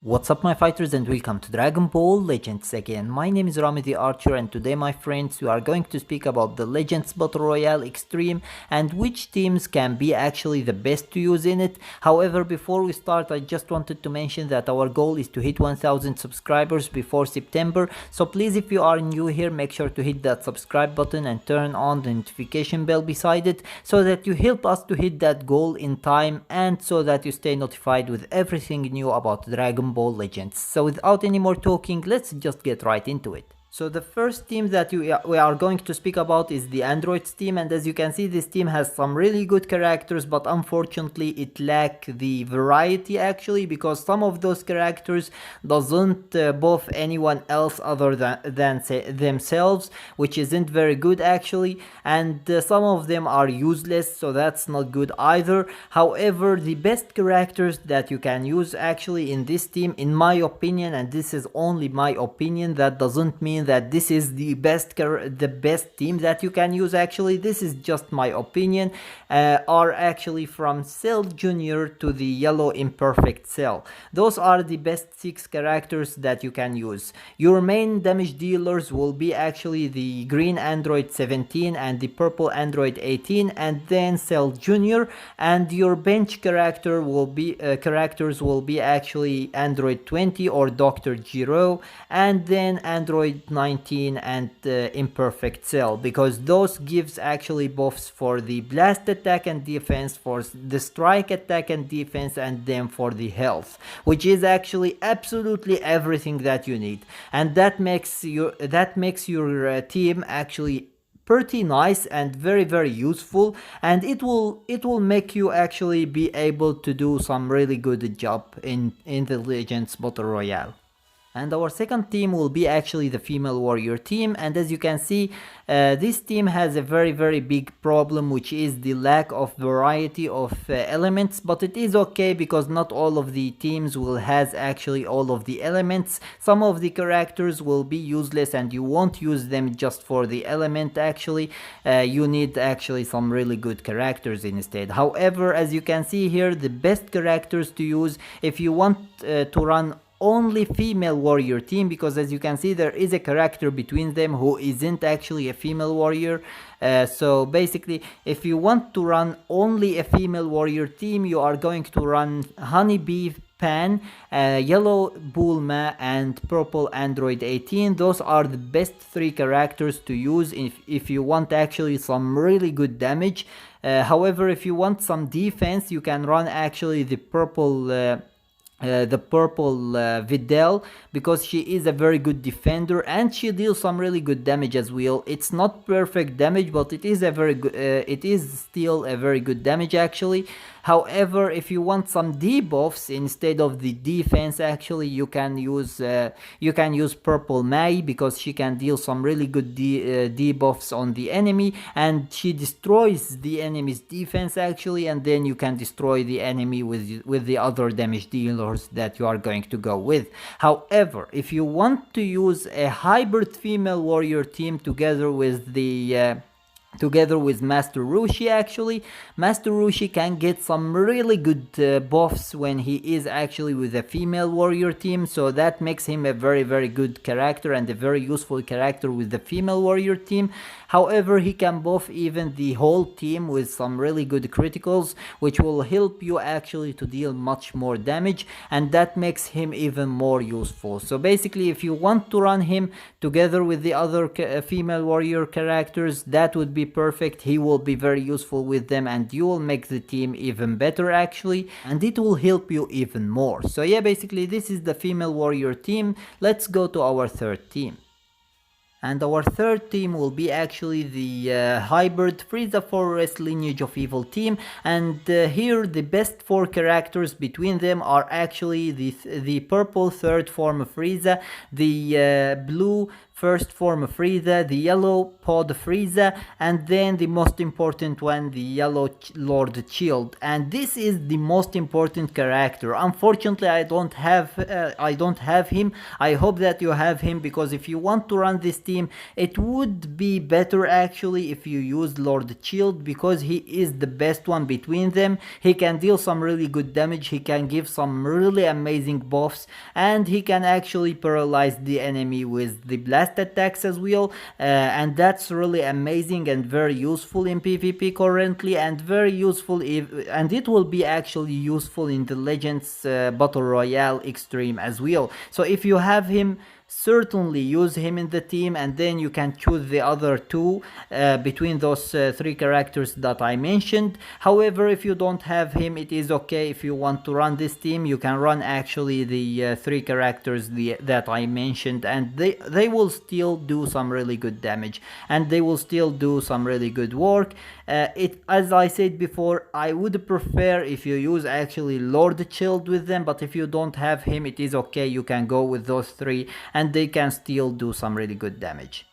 What's up my fighters and welcome to Dragon Ball Legends again. My name is Rami the Archer and today my friends we are going to speak about the Legends Battle Royale Extreme and which teams can be actually the best to use in it. However, before we start I just wanted to mention that our goal is to hit 1000 subscribers before September. So please, if you are new here, make sure to hit that subscribe button and turn on the notification bell beside it so that you help us to hit that goal in time and so that you stay notified with everything new about Dragon Ball Legends. So without any more talking, let's just get right into it. So the first team that we are going to speak about is the Androids team, and as you can see this team has some really good characters, but unfortunately it lacks the variety actually, because some of those characters doesn't buff anyone else other than themselves, which isn't very good actually, and some of them are useless, so that's not good either. However, the best characters that you can use actually in this team, in my opinion, and this is only my opinion, that doesn't mean that this is the best team that you can use actually, this is just my opinion, are actually from Cell Junior to the Yellow Imperfect Cell. Those are the best 6 characters that you can use. Your main damage dealers will be actually the Green Android 17 and the Purple Android 18 and then Cell Junior, and your bench characters will be actually Android 20 or Dr. Giro, and then Android 19 and Imperfect Cell, because those gives actually buffs for the blast attack and defense, for the strike attack and defense, and then for the health, which is actually absolutely everything that you need, and that makes your team actually pretty nice and very useful, and it will make you actually be able to do some really good job in the Legends Battle Royale. And our second team will be actually the Female Warrior team, and as you can see, this team has a very big problem, which is the lack of variety of elements, but it is okay because not all of the teams will has actually all of the elements. Some of the characters will be useless and you won't use them just for the element actually. You need actually some really good characters instead. However, as you can see here, the best characters to use if you want to run only female warrior team, because as you can see there is a character between them who isn't actually a female warrior. So basically, if you want to run only a female warrior team, you are going to run Honeybee Pan, Yellow Bulma, and Purple Android 18. Those are the best 3 characters to use if you want actually some really good damage. However, if you want some defense, you can run actually the purple Videl, because she is a very good defender and she deals some really good damage as well. It's not perfect damage, but it is a very good it is still a very good damage actually. However, if you want some debuffs instead of the defense, actually you can use Purple Mai, because she can deal some really good debuffs on the enemy, and she destroys the enemy's defense actually, and then you can destroy the enemy with the other damage dealers that you are going to go with. However, if you want to use a hybrid female warrior team together with Master Roshi, actually Master Roshi can get some really good buffs when he is actually with a female warrior team, so that makes him a very good character and a very useful character with the female warrior team. However, he can buff even the whole team with some really good criticals, which will help you actually to deal much more damage, and that makes him even more useful. So basically, if you want to run him together with the other female warrior characters, that would be perfect. He will be very useful with them and you will make the team even better actually, and it will help you even more. So yeah, basically this is the female warrior team. Let's go to our third team. And our third team will be actually the hybrid Frieza Forest Lineage of Evil team, and here the best 4 characters between them are actually the purple third form of Frieza, the blue first form Frieza, the yellow pod Frieza, and then the most important one, the yellow Lord Shield. And this is the most important character. Unfortunately, I don't have him. I hope that you have him, because if you want to run this team, it would be better actually if you use Lord Shield, because he is the best one between them. He can deal some really good damage, he can give some really amazing buffs, and he can actually paralyze the enemy with the blast attacks as well, and that's really amazing and very useful in PvP currently, and very useful and it will be actually useful in the Legends Battle Royale Extreme as well. So if you have him, certainly use him in the team, and then you can choose the other two between those three characters that I mentioned. However, if you don't have him, it is okay. If you want to run this team, you can run actually the three characters that I mentioned, and they will still do some really good damage, and they will still do some really good work. As I said before, I would prefer if you use actually Lord Shield with them, but if you don't have him, it is okay. You can go with those three, and they can still do some really good damage.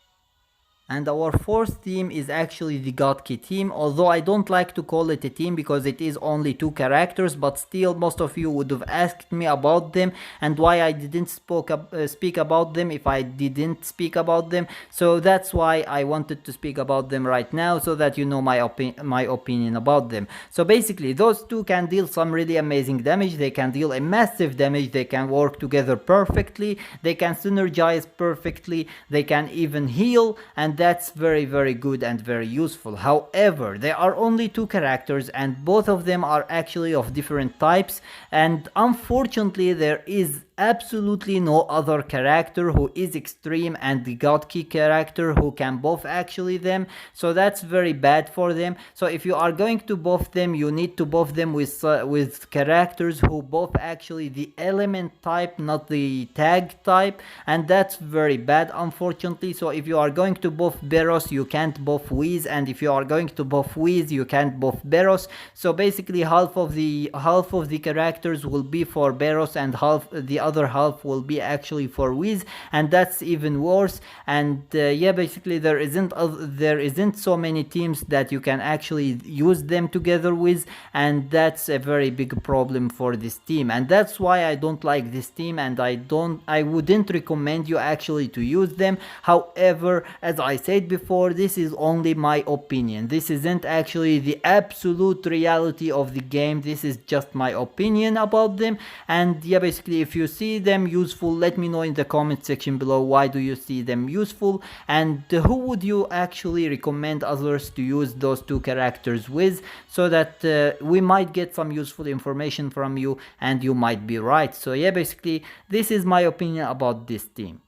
And our fourth team is actually the God Key team, although I don't like to call it a team because it is only two characters, but still most of you would have asked me about them and why I didn't speak about them if I didn't speak about them. So that's why I wanted to speak about them right now, so that you know my opinion about them. So basically, those two can deal some really amazing damage, they can deal a massive damage, they can work together perfectly, they can synergize perfectly, they can even heal, and that's very good and very useful. However, there are only two characters, and both of them are actually of different types, and unfortunately there is absolutely no other character who is extreme and the God Key character who can buff actually them, so that's very bad for them. So if you are going to buff them, you need to buff them with characters who buff actually the element type, not the tag type, and that's very bad unfortunately. So if you are going to buff Beros, you can't buff Whis, and if you are going to buff Whis, you can't buff Beros. So basically half of the characters will be for Beros, and the other half will be actually for Whis, and that's even worse. And yeah, basically there isn't so many teams that you can actually use them together with, and that's a very big problem for this team, and that's why I don't like this team, and I wouldn't recommend you actually to use them. However, as I said before, this is only my opinion, this isn't actually the absolute reality of the game, this is just my opinion about them. And yeah, basically if you see them useful, let me know in the comment section below why do you see them useful, and who would you actually recommend others to use those two characters with, so that we might get some useful information from you and you might be right. So yeah, basically this is my opinion about this team.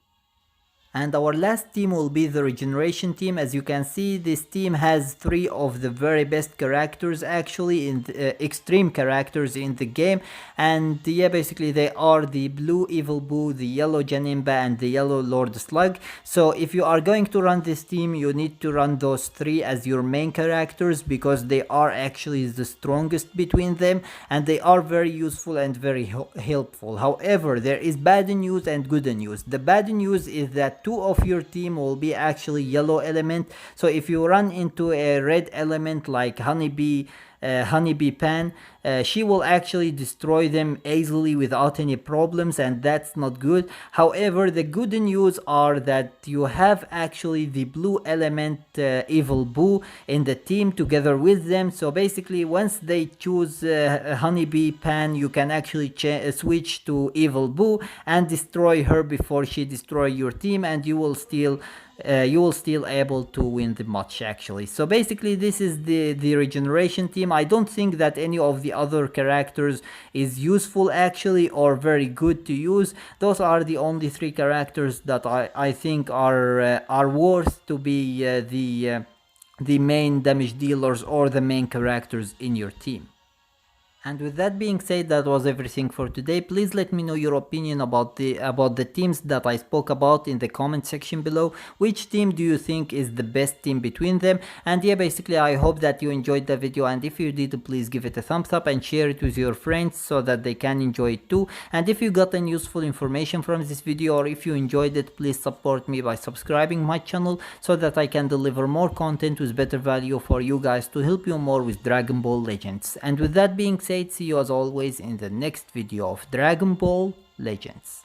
And our last team will be the Regeneration Team. As you can see, this team has three of the very best characters actually, in the, extreme characters in the game. And yeah, basically they are the blue Evil Boo, the yellow Janimba, and the yellow Lord Slug. So if you are going to run this team, you need to run those three as your main characters, because they are actually the strongest between them, and they are very useful and very helpful. However, there is bad news and good news. The bad news is that two of your team will be actually yellow element. So if you run into a red element like Honeybee Pan, she will actually destroy them easily without any problems, and that's not good. However, the good news are that you have actually the blue element Evil Boo in the team together with them. So basically once they choose Honeybee Pan, you can actually switch to Evil Boo and destroy her before she destroys your team, and you will still able to win the match actually. So basically this is the Regeneration Team. I don't think that any of the other characters is useful actually or very good to use. Those are the only three characters that I think are worth to be the main damage dealers or the main characters in your team. And with that being said, that was everything for today. Please let me know your opinion about the teams that I spoke about in the comment section below. Which team do you think is the best team between them? And yeah, basically I hope that you enjoyed the video, and if you did, please give it a thumbs up and share it with your friends so that they can enjoy it too. And if you got any useful information from this video, or if you enjoyed it, please support me by subscribing my channel so that I can deliver more content with better value for you guys to help you more with Dragon Ball Legends. And with that being said, see you as always in the next video of Dragon Ball Legends.